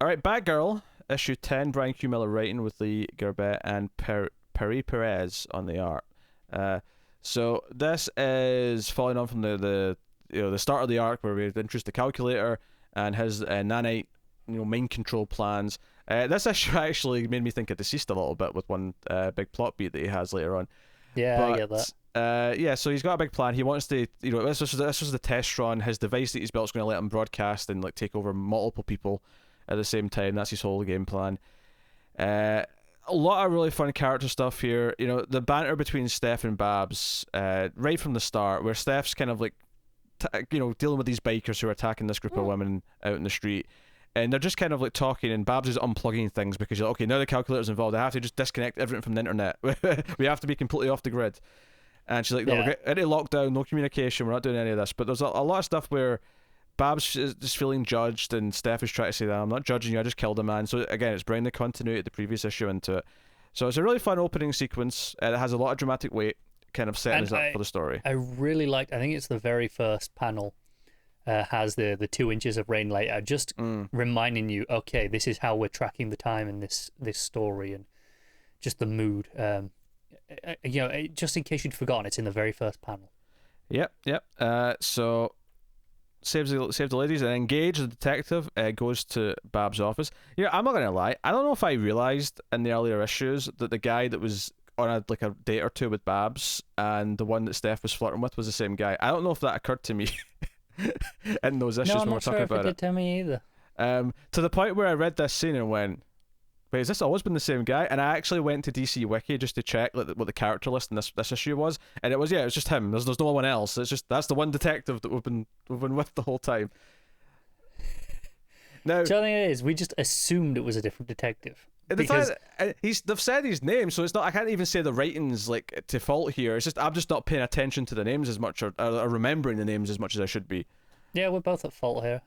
All right, Batgirl, issue 10, Brian Q. Miller writing with Lee Gerbet and Perry Perez on the art. Uh, so this is following on from the start of the arc where we introduced the calculator and his nanite mind control plans. This issue actually made me think of Deceased a little bit with one big plot beat that he has later on. Yeah, I get that. Yeah, so he's got a big plan. He wants to, this was the test run. His device that he's built is going to let him broadcast and like take over multiple people at the same time. That's his whole game plan. A lot of really fun character stuff here. The banter between Steph and Babs, right from the start, where Steph's kind of like, dealing with these bikers who are attacking this group of women out in the street. And they're just kind of like talking, and Babs is unplugging things because you're like, okay, now the calculator's involved. I have to just disconnect everything from the internet. We have to be completely off the grid. And she's like, no, we're into lockdown, no communication, we're not doing any of this. But there's a lot of stuff where Babs is just feeling judged, and Steph is trying to say that I'm not judging you, I just killed a man. So again, it's bringing the continuity of the previous issue into it. So it's a really fun opening sequence. It has a lot of dramatic weight, kind of setting us up for the story. I really liked, I think it's the very first panel, has the 2 inches of rain later, just reminding you, okay, this is how we're tracking the time in this story, and just the mood. Just in case you'd forgotten, it's in the very first panel. Yep. So saves the ladies, and Engage, the detective, goes to Bab's office. I'm not gonna lie, I don't know if I realized in the earlier issues that the guy that was on a date or two with Babs and the one that Steph was flirting with was the same guy. I don't know if that occurred to me in those issues when we're talking about it. No, I'm not sure if it did to me either. To the point where I read this scene and went, wait, has this always been the same guy? And I actually went to DC Wiki just to check what the character list in this issue was, and it was just him. There's no one else. That's the one detective that we've been with the whole time. Now, the thing is, we just assumed it was a different detective. Because they've said his name, so it's not. I can't even say the writing's like to fault here. It's just I'm just not paying attention to the names as much, or remembering the names as much as I should be. Yeah, we're both at fault here.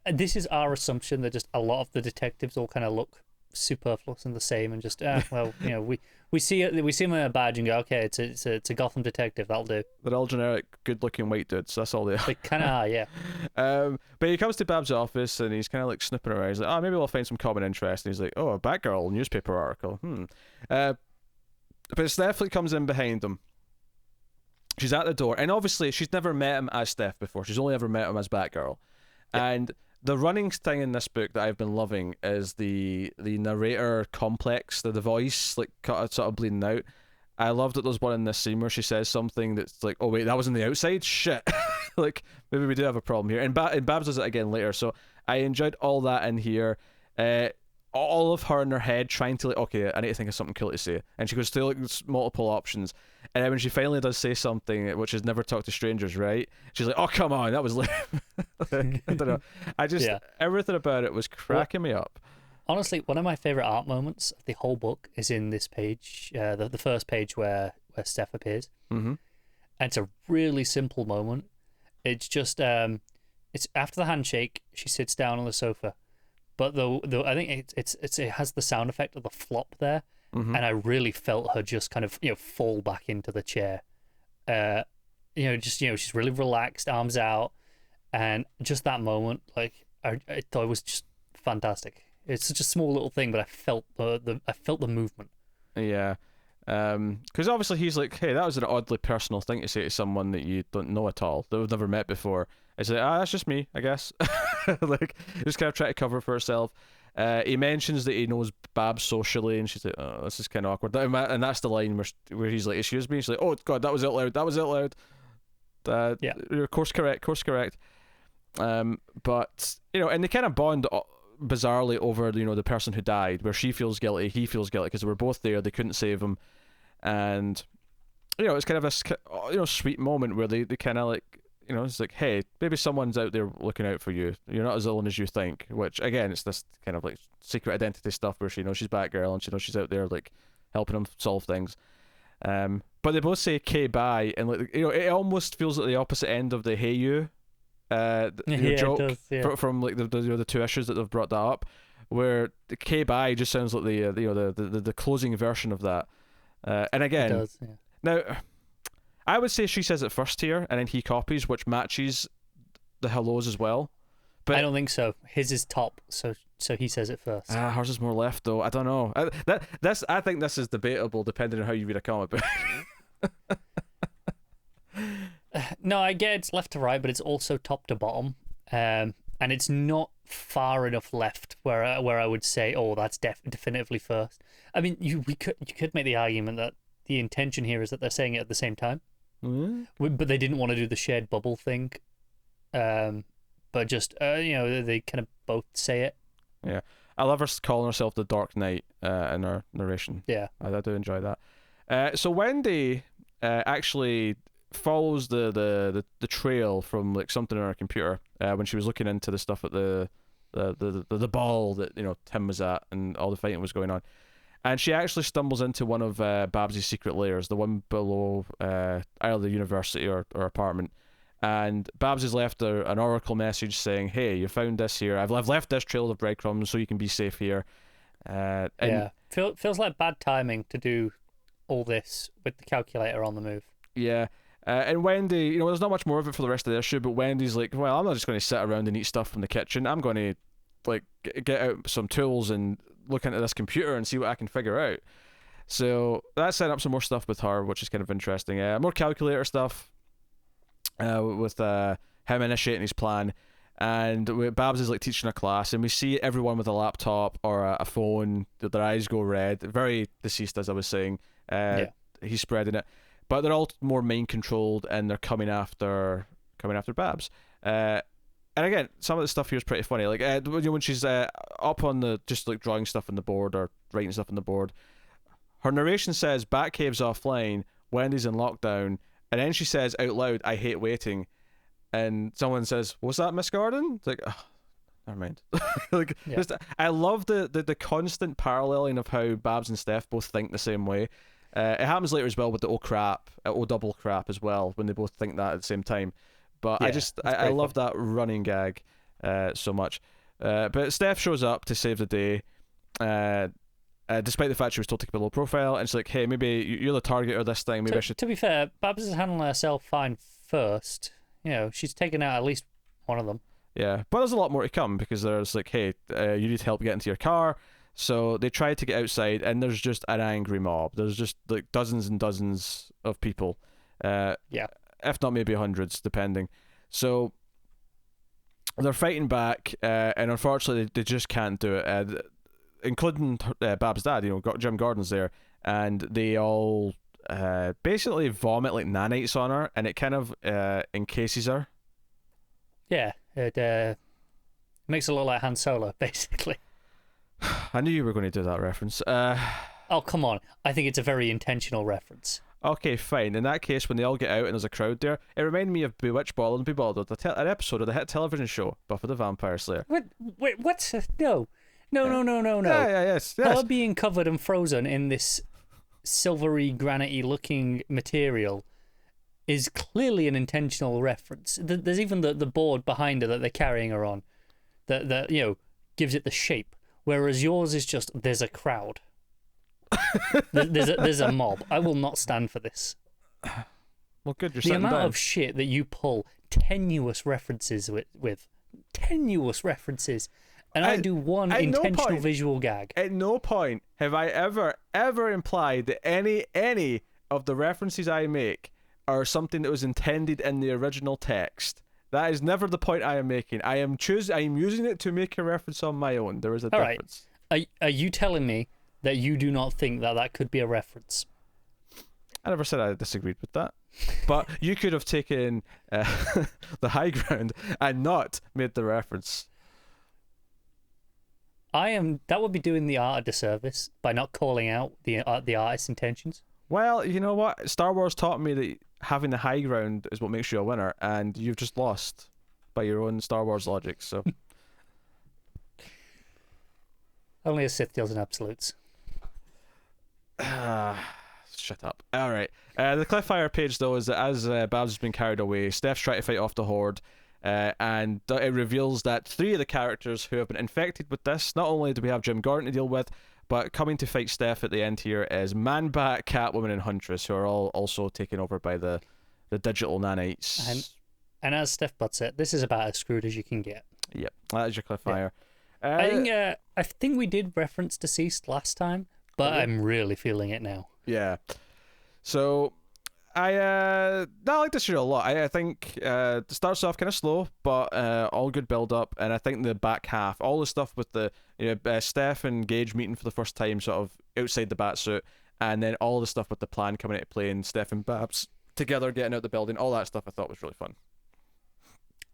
And this is our assumption that just a lot of the detectives all kind of look superfluous and the same, and just we see him in a badge and go, okay, it's a Gotham detective, that'll do. They're all generic, good-looking white dudes. That's all they are. They kind of are, yeah. But he comes to Bab's office and he's kind of like snipping around. He's like, oh, maybe we'll find some common interest. And he's like, oh, a Batgirl newspaper article. But Steph comes in behind him. She's at the door, and obviously she's never met him as Steph before. She's only ever met him as Batgirl. Yep. And the running thing in this book that I've been loving is the narrator complex, the voice like sort of bleeding out. I love that there's one in this scene where she says something that's like, oh wait, that was on the outside? Shit. Like, maybe we do have a problem here. And Babs does it again later, so I enjoyed all that in here. All of her in her head trying to like, okay, I need to think of something cool to say. And she goes through like multiple options. And then when she finally does say something, which is never talk to strangers, right? She's like, oh, come on, that was like, I don't know. Everything about it was cracking me up. Honestly, one of my favorite art moments of the whole book is in this page, the first page where Steph appears. Mm-hmm. And it's a really simple moment. It's just, it's after the handshake, she sits down on the sofa. But I think it has the sound effect of the flop there. Mm-hmm. And I really felt her just kind of fall back into the chair. She's really relaxed, arms out, and just that moment, like I thought it was just fantastic. It's such a small little thing, but I felt the movement. Yeah, because obviously he's like, hey, that was an oddly personal thing to say to someone that you don't know at all, that we've never met before. It's like, that's just me, I guess. Like, just kind of try to cover for herself. He mentions that he knows Babs socially, and she's like, oh, this is kind of awkward. And that's the line where he's like, excuse me? She's like, oh, God, that was out loud. Yeah. Course correct. But, and they kind of bond bizarrely over, the person who died, where she feels guilty, he feels guilty, because they were both there, they couldn't save him. And, it's kind of a, sweet moment where they kind of like, it's like, hey, maybe someone's out there looking out for you. You're not as alone as you think. Which, again, it's this kind of like secret identity stuff where she knows she's Batgirl and she knows she's out there like helping him solve things. But they both say "K bye," and like it almost feels like the opposite end of the "Hey you," joke it does, from like the two issues that they've brought that up, where the "K bye" just sounds like the closing version of that. And again, it does, yeah. Now, I would say she says it first here, and then he copies, which matches the hellos as well. I don't think so. His is top, so he says it first. Hers is more left though. I don't know. I think this is debatable depending on how you read a comic book. No, I get it's left to right, but it's also top to bottom, and it's not far enough left where I would say, oh, that's definitively first. I mean, you could make the argument that the intention here is that they're saying it at the same time, but they didn't want to do the shared bubble thing, but just they kind of both say it. Yeah, I love her calling herself the Dark Knight in her narration. Yeah, I do enjoy that. So Wendy actually follows the trail from like something on her computer when she was looking into the stuff at the ball that Tim was at and all the fighting was going on, and she actually stumbles into one of Babsy's secret lairs, the one below either the university or apartment, and Babs has left an oracle message saying, hey, you found this here, I've left this trail of breadcrumbs so you can be safe here. Feels like bad timing to do all this with the calculator on the move. Yeah. And Wendy, there's not much more of it for the rest of the issue, but Wendy's like, well, I'm not just going to sit around and eat stuff from the kitchen. I'm going to like get out some tools and look into this computer and see what I can figure out. So that's setting up some more stuff with her, which is kind of interesting. More calculator stuff with him initiating his plan. And Babs is like teaching a class, and we see everyone with a laptop or a phone, their eyes go red. Very deceased, as I was saying. He's spreading it. But they're all more mind controlled, and they're coming after Babs. And again, some of the stuff here is pretty funny. Like when she's up on the just like drawing stuff on the board or writing stuff on the board, her narration says Batcave's offline, Wendy's in lockdown, and then she says out loud, "I hate waiting," and someone says, "What's that, Miss Gordon?" It's like, oh, never mind. I love the constant paralleling of how Babs and Steph both think the same way. It happens later as well with the double crap as well, when they both think that at the same time. But I love that running gag so much. But Steph shows up to save the day, despite the fact she was told to keep a low profile, and it's like, hey, maybe you're the target this thing. Maybe I should. To be fair, Babs is handling herself fine first. She's taken out at least one of them. Yeah, but there's a lot more to come, because there's like, hey, you need help getting to your car. So they try to get outside, and there's just an angry mob. There's just like dozens and dozens of people. If not maybe hundreds, depending. So they're fighting back, and unfortunately they just can't do it. Including Bab's dad, Jim Gordon's there, and they all basically vomit like nanites on her, and it kind of encases her. Yeah, it makes it look like Han Solo, basically. I knew you were going to do that reference. Oh, come on. I think it's a very intentional reference. Okay, fine. In that case, when they all get out and there's a crowd there, it reminded me of Bewitched, Boiled and Bewildered, an episode of the hit television show Buffy the Vampire Slayer. Wait, what? No. No. Yes. Her being covered and frozen in this silvery, granite-y looking material is clearly an intentional reference. There's even the board behind her that they're carrying her on that gives it the shape. Whereas yours is just, there's a crowd. there's a mob. I will not stand for this. Well, good, you're the amount down. of shit that you pull tenuous references with tenuous references, and I do one intentional visual gag. At no point have I ever implied that any of the references I make are something that was intended in the original text. That is never the point I am making. I am using it to make a reference on my own. There is a difference. Right. Are you telling me that you do not think that could be a reference? I never said I disagreed with that. But you could have taken the high ground and not made the reference. That would be doing the art a disservice by not calling out the artist's intentions. Well, you know what? Star Wars taught me that having the high ground is what makes you a winner, and you've just lost by your own Star Wars logic, so... Only a Sith deals in absolutes. Shut up. Alright. The cliffhanger page, though, is that as Babs has been carried away, Steph's trying to fight off the Horde, and it reveals that 3 of the characters who have been infected with this, not only do we have Jim Gordon to deal with, but coming to fight Steph at the end here is Man-Bat, Catwoman, and Huntress, who are all also taken over by the digital nanites. And as Steph puts it, this is about as screwed as you can get. Yep, that is your cliffhanger. I think we did reference Deceased last time, but I'm really feeling it now. Yeah. So I like this year a lot. I think it starts off kind of slow, but all good build up, and I think the back half, all the stuff with the Steph and Gage meeting for the first time, sort of outside the Batsuit, and then all the stuff with the plan coming into play, and Steph and Babs together getting out the building, all that stuff I thought was really fun.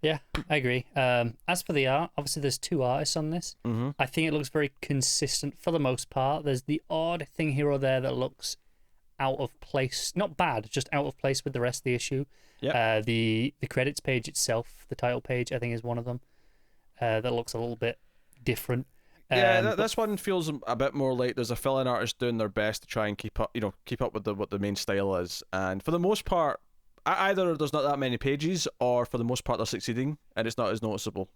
Yeah, I agree. As for the art, obviously there's two artists on this. Mm-hmm. I think it looks very consistent for the most part. There's the odd thing here or there that looks out of place. Not bad, just out of place with the rest of the issue. Yeah. The credits page itself, the title page, I think is one of them. That looks a little bit different. Yeah, this one feels a bit more like there's a fill-in artist doing their best to try and keep up with what the main style is, and for the most part, either there's not that many pages, or for the most part they're succeeding, and it's not as noticeable.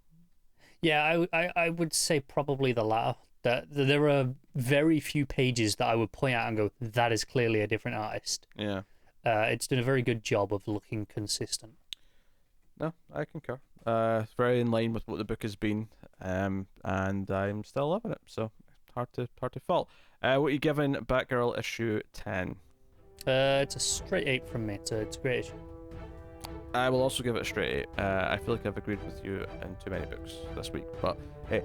Yeah, I would say probably the latter. That there are very few pages that I would point out and go, that is clearly a different artist. Yeah. It's done a very good job of looking consistent. No, I concur. It's very in line with what the book has been, and I'm still loving it. So hard to fault. What are you giving Batgirl issue 10? It's a straight 8 from me. It's a great issue. I will also give it a straight 8. I feel like I've agreed with you in too many books this week, but hey.